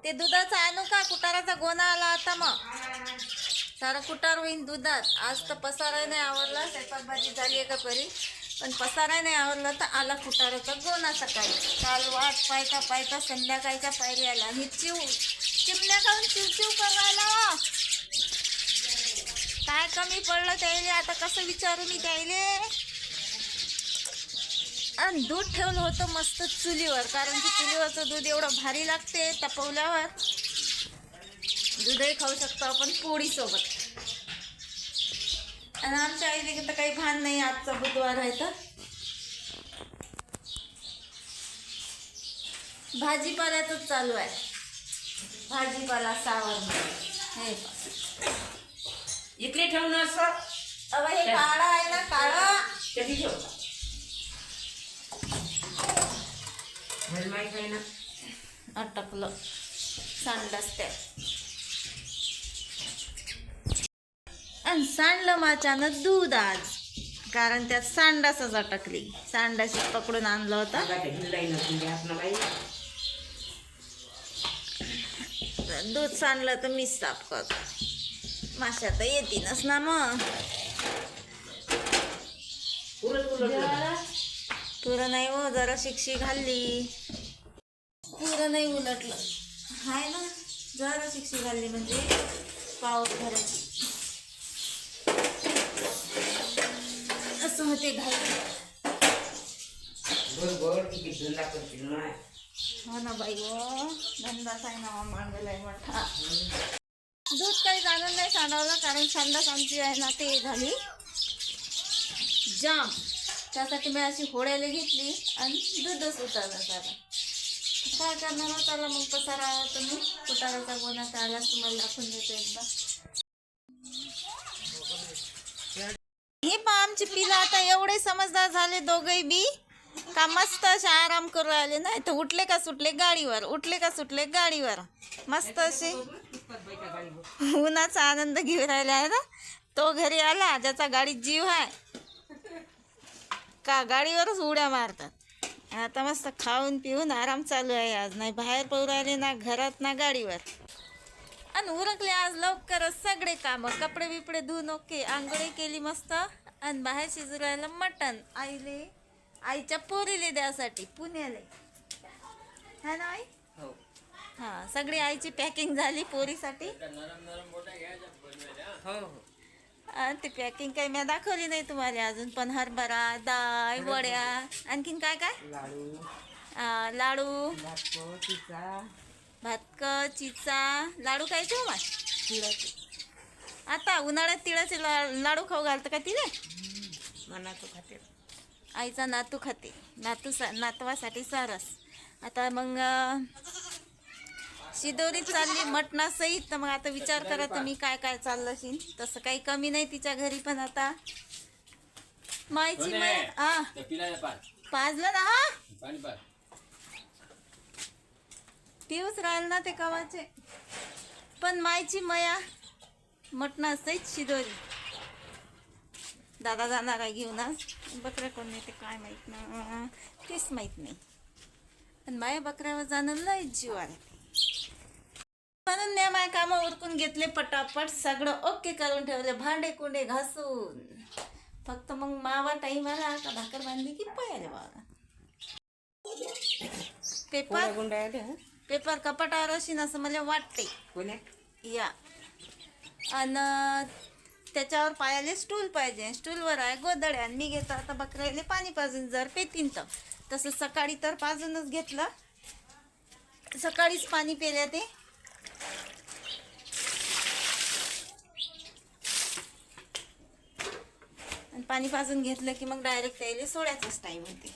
ते दुधाचा आणू का? कुटाराचा गोणा आला आता मग सारा कुटार होईन दुधात. आज तर पसारा नाही आवडला, स्वयंपाक भाजी झाली आहे का परी, पण पसारा नाही आवडला तर आला कुटाराचा गोणा सकाळी. काल वाट पायता पायता संध्याकाळच्या पायरी आला. आणि चिमण्या खाऊन चिवचिव करायला. काय कमी पडलं त्याईले आता, कसं विचारू मी त्याईले. आणि दूध ठेवलं होतं मस्त चुलीवर, कारण की चुलीवरचं दूध एवढं भारी लागते. तापवल्यावर दूधही खाऊ शकतो आपण पोळीसोबत. आणि आमच्या आईले तर काही भान नाही, आजचा बुधवार आहे तर भाजीपाल्याचंच चालू आहे. भाजीपाला सावर हे इकडे ठेवून असं. अगं हे काळा आहे ना, काळा कधी ठेवता माहित आहे ना. अटकलं सांडस त्या. आणि सांडलं माच्यानं दूध आज, कारण त्यात सांडासच अटकली. सांडाशी पकडून आणलं होतं. दूध सांडलं तर मीच साफ करतो. माश्या तर येतीनच ना मग. पुरं नाही हो, जरा शिक्षी घालली. पुरं नाही उलटलं हाय ना, जरा शिक्षी घालली म्हणजे पावत भरायची असं होते. घालते हो ना बाई, हो धंदाच आहे ना मांडलाय मोठा. दूध काही जाणून नाही सांडवलं, कारण संडास आमची आहे ना ते झाली जाम. त्यासाठी मी अशी होड्याला घेतली आणि दूधच उतरलं सारा. काय करणार हो त्याला, मग पसारा तुम्ही कुटाराचा गोणा त्यालाच तुम्हाला दाखवून देतो एकदा. हे पहा आमची पिलं आता एवढे समजदार झाले दोघही बी, का मस्त असे आराम करू राहिले. नाही तर उठले का सुटले गाडीवर, उठले का सुटले गाडीवर, मस्त असे उन्हाचा आनंद घेऊन राहिले आहे ना. तो घरी आला ज्याचा गाडीत जीव आहे का गाडीवरच उड्या मारतात. आता मस्त खाऊन पिऊन आराम चालू आहे आज. नाही बाहेर पडू राहिले ना घरात ना गाडीवर. आणि उरकले आज लवकरच सगळे कामं. कपडे बिपडे धुवून ओके, आंघोळी केली मस्त. आणि बाहेर शिजू राहिलं मटण आईले, आईच्या पोरीले द्यासाठी पुण्याले, है ना आई. हां सगळी आईची पॅकिंग झाली पोरीसाठी. ती पॅकिंग काही मी दाखवली नाही तुम्हाला अजून, पण हरभरा डाळ वड्या आणखीन काय काय लाडू भातक चिचा लाडू काय ठेवू मा तिळाचे. आता उन्हाळ्यात तिळाचे लाडू खाऊ घालतं का तिने. नातू खाते, आईचा नातू खाते, नातवासाठी सारस. आता मग शिदोरी चालली मटणासहित. तर मग आता विचार करा तुम्ही काय काय चाललं असेल. तसं काही कमी नाही तिच्या घरी, पण आता मायची पाजलं ना हा पिऊच राहिल ना ते कवाचे. पण मायची मया मटणासहित शिदोरी. दादा जाणार आहे घेऊन आज. बकऱ्या कोण नाही ते काय माहीत ना, तेच माहीत नाही. पण माया बकऱ्यावर जाणं लय जीव आला. म्हणून मी माय कामं उरकून घेतले पटापट, सगळं ओके करून ठेवले, भांडे कुंडे घासून. फक्त मग मावा टाईम आला का भाकर बांधली की पयाले बाबा. पेपर कपाटावर असेल असं मला वाटते या. आणि त्याच्यावर पायाले स्टूल पाहिजे. स्टूलवर आहे गोदड्या. आणि मी घेतो आता बकऱ्याले पाणी पाजून, जर पेतीन तर. तसं सकाळी तर पाजूनच घेतलं, सकाळीच पाणी पेल्या ते. आणि पाणी पाजून घेतलं की मग डायरेक्ट त्याला सोडायचाच टाईम होते.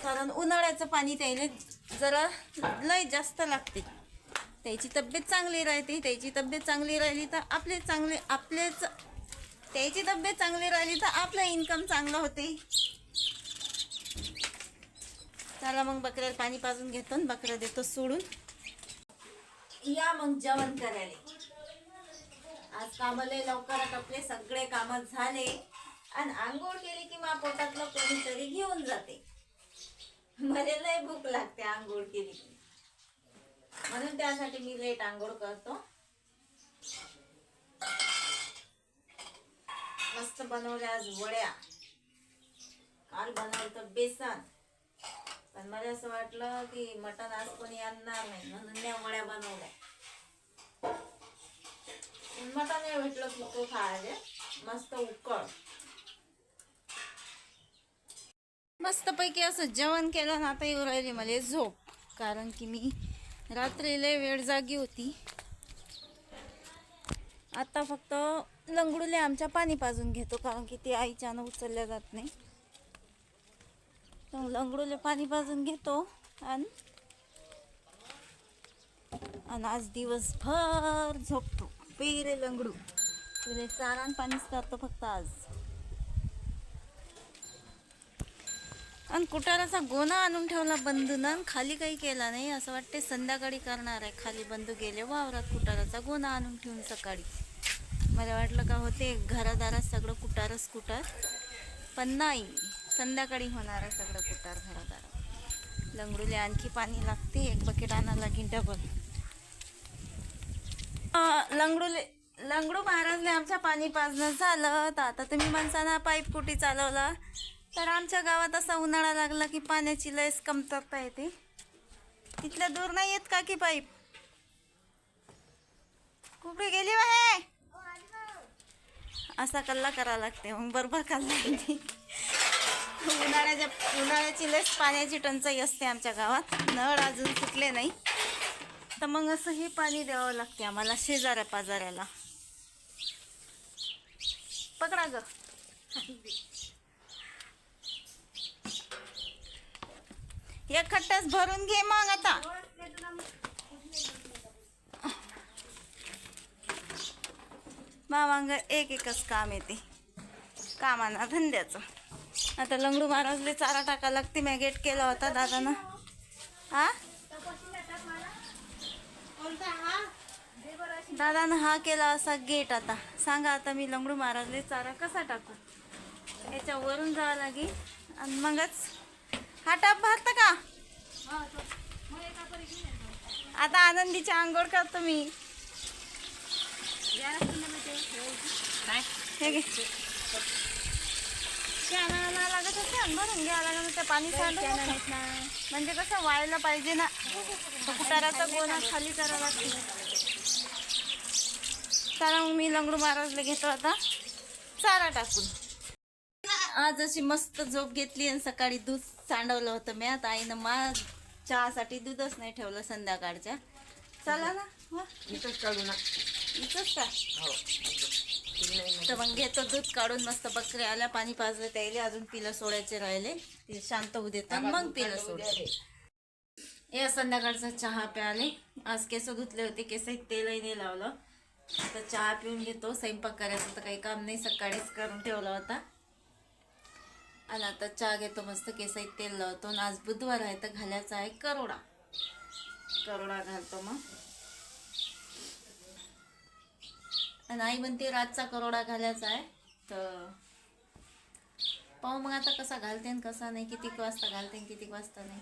कारण उन्हाळ्याचं पाणी त्याला जरा लय जास्त लागते. त्याची तब्येत चांगली राहते. त्याची तब्येत चांगली राहिली तर त्याची तब्येत चांगली राहिली तर आपलं इन्कम चांगलं होते. चला मग बकऱ्याला पाणी पाजून घेतो आणि बकऱ्या देतो सोडून. या मग जेवण करायला. आज कामाला लवकर आपले सगळे काम झाले. आणि आंघोळ केली की मग पोटातलं कोणीतरी घेऊन जाते. मला लय भूक लागते आंघोळ केली की. म्हणून त्यासाठी मी लेट आंघोळ करतो. मस्त बनवल्या आज वड्या. काल बनवलं तर बेसन, पण मला असं वाटलं की मटण आज कोणी आणणार नाही म्हणून त्या वड्या बनवल्या. मटण नाही भेटलं की तो खायला मस्त उकळ. मस्त पैकी असं जेवण केलं ना, आता येऊ राहिली मला झोप. कारण की मी रात्री लय वेळ जागी होती. आता फक्त लंगडूले आमच्या पाणी पाजून घेतो, कारण की ती आईच्यानं उचलल्या जात नाही. तर लंगडूले पाणी पाजून घेतो आणि आज दिवसभर झोपतो. पेरे लंगडू तुले चारान पाणीच करतो फक्त आज. आणि कुटाराचा गोणा आणून ठेवला बंधूनं, खाली काही केला नाही. असं वाटते संध्याकाळी करणार आहे. खाली बंधू गेले वावरात कुटाराचा गोणा आणून ठेवून सकाळी. मला वाटलं का होते घरादारात सगळं कुटारच कुटार, पण नाही, संध्याकाळी होणार आहे सगळं कुटार घरादारात. लंगडूले आणखी पाणी लागते, एक बकेट आणा लागेल डबल. लंगडू महाराजले आमच्या पाणी पाजणं झालं. तर आता तुम्ही माणसांना पाईप कुठे चालवला, तर आमच्या गावात असा उन्हाळा लागला की पाण्याची लयच कमतरता येते. तिथल्या दूर नाही येत का की पाईप? कुठे गेली बाहे? असा कल्ला करा लागते, मग बरोबर कल्ला येते. उन्हाळ्याची लयच पाण्याची टंचाई असते आमच्या गावात. नळ अजून सुटले नाही, तर मग असं हे पाणी द्यावं लागते आम्हाला शेजाऱ्या पाजाऱ्याला. पकडा ग. एक खट्टाच भरून घे मग आता. मामांग एक एकच काम येते, कामाना धंद्याचं. आता लंगडू महाराजले चारा टाका लागते. मी गेट केला होता दादानं. हा दादानं हा केला असा गेट. आता सांगा, आता मी लंगडू महाराजले चारा कसा टाकू? याच्यावरून जावं लागेल आणि मगच हा टप भरतं का? आता आनंदीची आंघोळ करतो मी. हे घे. लागत असेल भरून घ्या लागत. ते पाणी सांडून म्हणजे कसं व्हायला पाहिजे ना. कुटाराचा गोणा खाली करावा लागते. कारण मग मी लंगडू महाराजला घेतो आता चारा टाकून. आज अशी मस्त झोप घेतली आणि सकाळी दूध सांडवलं होतं मी. आता आईनं चहासाठी दूधच नाही ठेवलं संध्याकाळच्या. चला ना, इथंच काढू ना. इथंच का? हो. तर मग घेतो दूध काढून. मस्त बकऱ्या आल्या, पाणी पाजलं त्याले, अजून पिलं सोडायचे राहिले. ते शांत होऊ देतात मग पिलं सोडायचे. या संध्याकाळचा चहा प्याले. आज केस धुतले होते, केसात तेलही नाही लावलं. तर चहा पिऊन घेतो. स्वयंपाक करायचं तर काही काम नाही, सकाळीच करून ठेवला होता. आणि आता चहा घेतो, मस्त केसात तेल लावतो. आणि आज बुधवार आहे तर घालायचा आहे करोडा. करोडा घालतो मग. आणि आई म्हणते रातचा करोडा घालायचा आहे. तर पाहू मग आता कसा घालते आणि कसा नाही, किती वाजता घालते किती वाजता नाही.